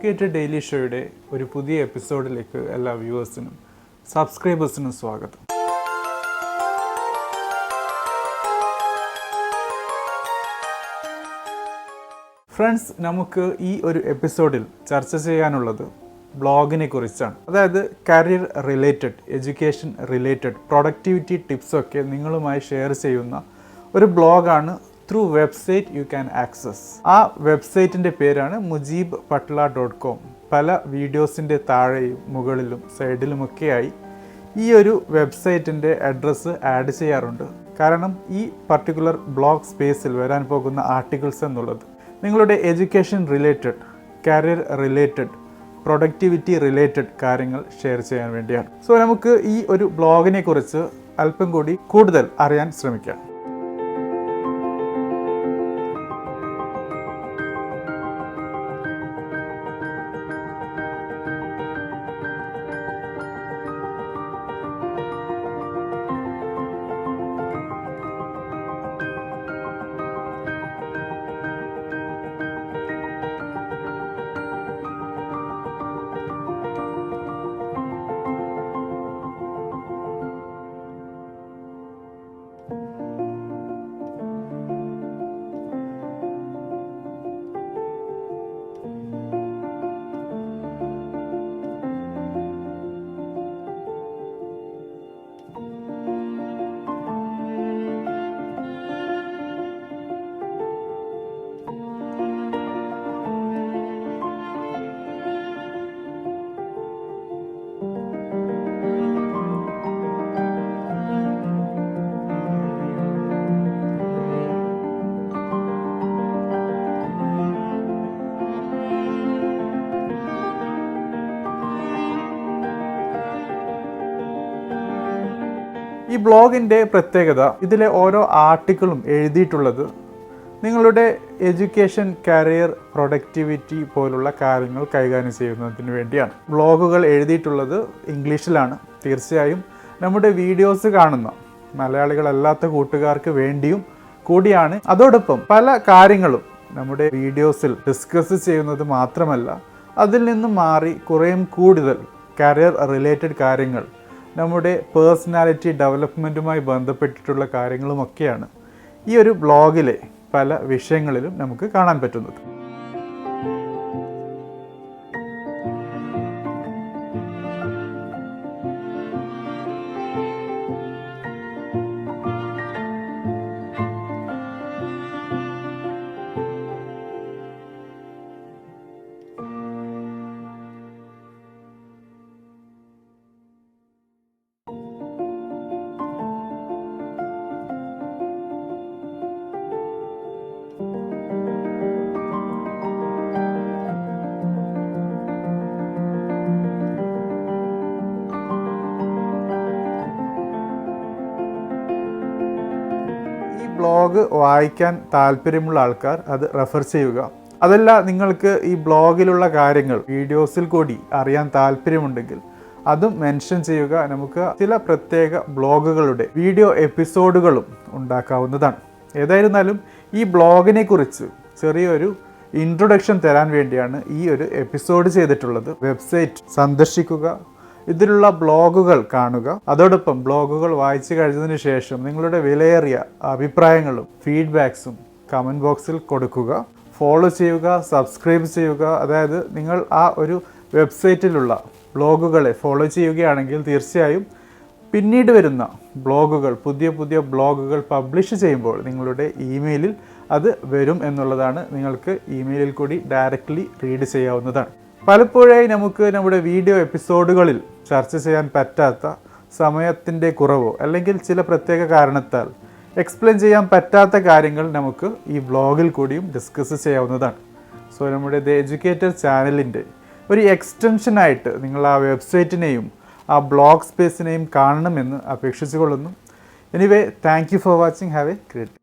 Educated daily ഷോയുടെ ഒരു പുതിയ എപ്പിസോഡിലേക്ക് എല്ലാ വ്യൂവേഴ്സിനും സബ്സ്ക്രൈബേഴ്സിനും സ്വാഗതം. ഫ്രണ്ട്സ്, നമുക്ക് ഈ ഒരു എപ്പിസോഡിൽ ചർച്ച ചെയ്യാനുള്ളത് ബ്ലോഗിനെ കുറിച്ചാണ്. അതായത് career related, education related, productivity ടിപ്സൊക്കെ നിങ്ങളുമായി ഷെയർ ചെയ്യുന്ന ഒരു ബ്ലോഗാണ്. Through website you can access. ആ വെബ്സൈറ്റിൻ്റെ പേരാണ് mujibpatla.com. പല വീഡിയോസിൻ്റെ താഴെയും മുകളിലും സൈഡിലുമൊക്കെയായി ഈ ഒരു വെബ്സൈറ്റിൻ്റെ അഡ്രസ്സ് ആഡ് ചെയ്യാറുണ്ട്. കാരണം ഈ പർട്ടിക്കുലർ ബ്ലോഗ് സ്പേസിൽ വരാൻ പോകുന്ന ആർട്ടിക്കിൾസ് എന്നുള്ളത് നിങ്ങളുടെ education related, career related, productivity related കാര്യങ്ങൾ ഷെയർ ചെയ്യാൻ വേണ്ടിയാണ്. സോ നമുക്ക് ഈ ഒരു ബ്ലോഗിനെ കുറിച്ച് അല്പം കൂടി കൂടുതൽ അറിയാൻ ശ്രമിക്കാം. ഈ ബ്ലോഗിൻ്റെ പ്രത്യേകത, ഇതിലെ ഓരോ ആർട്ടിക്കിളും എഴുതിയിട്ടുള്ളത് നിങ്ങളുടെ എഡ്യൂക്കേഷൻ, കരിയർ, പ്രൊഡക്ടിവിറ്റി പോലുള്ള കാര്യങ്ങൾ കൈകാര്യം ചെയ്യുന്നതിന് വേണ്ടിയാണ്. ബ്ലോഗുകൾ എഴുതിയിട്ടുള്ളത് ഇംഗ്ലീഷിലാണ്. തീർച്ചയായും നമ്മുടെ വീഡിയോസ് കാണുന്ന മലയാളികളല്ലാത്ത കൂട്ടുകാർക്ക് വേണ്ടിയും കൂടിയാണ്. അതോടൊപ്പം പല കാര്യങ്ങളും നമ്മുടെ വീഡിയോസിൽ ഡിസ്കസ് ചെയ്യുന്നത് മാത്രമല്ല, അതിൽ നിന്നും മാറി കുറേയും കൂടുതൽ കരിയർ റിലേറ്റഡ് കാര്യങ്ങൾ, നമ്മുടെ പേഴ്സണാലിറ്റി ഡെവലപ്മെൻറ്റുമായി ബന്ധപ്പെട്ടിട്ടുള്ള കാര്യങ്ങളുമൊക്കെയാണ് ഈ ഒരു ബ്ലോഗിലെ പല വിഷയങ്ങളിലും നമുക്ക് കാണാൻ പറ്റുന്നത്. ബ്ലോഗ് വായിക്കാൻ താല്പര്യമുള്ള ആൾക്കാർ അത് റെഫർ ചെയ്യുക. അതല്ല, നിങ്ങൾക്ക് ഈ ബ്ലോഗിലുള്ള കാര്യങ്ങൾ വീഡിയോസിൽ കൂടി അറിയാൻ താല്പര്യമുണ്ടെങ്കിൽ അതും മെൻഷൻ ചെയ്യുക. നമുക്ക് ചില പ്രത്യേക ബ്ലോഗുകളുടെ വീഡിയോ എപ്പിസോഡുകളും ഉണ്ടാക്കാവുന്നതാണ്. ഏതായിരുന്നാലും ഈ ബ്ലോഗിനെ കുറിച്ച് ചെറിയൊരു ഇൻട്രൊഡക്ഷൻ തരാൻ വേണ്ടിയാണ് ഈ ഒരു എപ്പിസോഡ് ചെയ്തിട്ടുള്ളത്. വെബ്സൈറ്റ് സന്ദർശിക്കുക, ഇതിലുള്ള ബ്ലോഗുകൾ കാണുക. അതോടൊപ്പം ബ്ലോഗുകൾ വായിച്ചു കഴിഞ്ഞതിന് ശേഷം നിങ്ങളുടെ വിലയേറിയ അഭിപ്രായങ്ങളും ഫീഡ്ബാക്സും കമൻറ്റ് ബോക്സിൽ കൊടുക്കുക. ഫോളോ ചെയ്യുക, സബ്സ്ക്രൈബ് ചെയ്യുക. അതായത് നിങ്ങൾ ആ ഒരു വെബ്സൈറ്റിലുള്ള ബ്ലോഗുകളെ ഫോളോ ചെയ്യുകയാണെങ്കിൽ തീർച്ചയായും പിന്നീട് വരുന്ന ബ്ലോഗുകൾ, പുതിയ പുതിയ ബ്ലോഗുകൾ പബ്ലിഷ് ചെയ്യുമ്പോൾ നിങ്ങളുടെ ഇമെയിലിൽ അത് വരും എന്നുള്ളതാണ്. നിങ്ങൾക്ക് ഇമെയിലിൽ കൂടി ഡയറക്റ്റ്ലി റീഡ് ചെയ്യാവുന്നതാണ്. പലപ്പോഴായി നമുക്ക് നമ്മുടെ വീഡിയോ എപ്പിസോഡുകളിൽ ചർച്ച ചെയ്യാൻ പറ്റാത്ത സമയത്തിൻ്റെ കുറവോ അല്ലെങ്കിൽ ചില പ്രത്യേക കാരണത്താൽ എക്സ്പ്ലെയിൻ ചെയ്യാൻ പറ്റാത്ത കാര്യങ്ങൾ നമുക്ക് ഈ ബ്ലോഗിൽ കൂടിയും ഡിസ്കസ് ചെയ്യാവുന്നതാണ്. സോ നമ്മുടെ ദ എഡ്യൂക്കേറ്റർ ചാനലിൻ്റെ ഒരു എക്സ്റ്റൻഷനായിട്ട് നിങ്ങൾ ആ വെബ്സൈറ്റിനെയും ആ ബ്ലോഗ് സ്പേസിനെയും കാണണമെന്ന് അപേക്ഷിച്ചു കൊള്ളുന്നു. Anyway, thank you for watching. Have A great day.